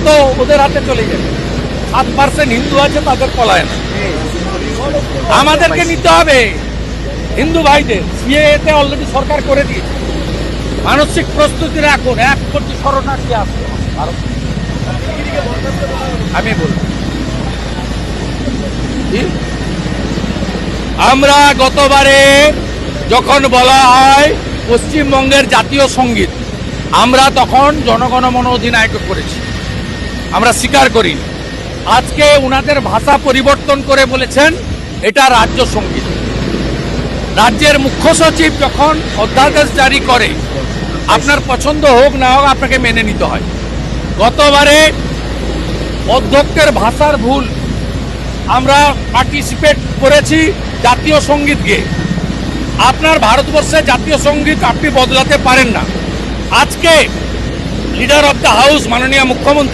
তো ওদের হাতে চলে যাবে। 7% হিন্দু আছে, তাদের পলায়ন আমাদেরকে নিতে হবে। হিন্দু ভাইদের সিএতে অলরেডি সরকার করে দিয়েছে। মানসিক প্রস্তুতি রাখুন, 1 কোটি শরণার্থী আসবে ভারত। আমি বলব আমরা গতবারে যখন বলা হয় পশ্চিমবঙ্গের জাতীয় সঙ্গীত, আমরা তখন জনগণমন অধিনায়ক করেছি, আমরা স্বীকার করি। আজকে উনাদের ভাষা পরিবর্তন করে বলেছেন এটা রাজ্য সঙ্গীত। রাজ্যের মুখ্য সচিব যখন অধ্যাদেশ জারি করে, আপনার পছন্দ হোক না হোক আপনাকে মেনে নিতে হয়। গতবারে অধ্যক্ষের ভাষার ভুল, আমরা পার্টিসিপেট করেছি জাতীয় সঙ্গীত গেয়ে। আপনার ভারতবর্ষে জাতীয় সঙ্গীত আপনি বদলাতে পারেন না। আজকে লিডার অফ দ্য হাউস মাননীয় মুখ্যমন্ত্রী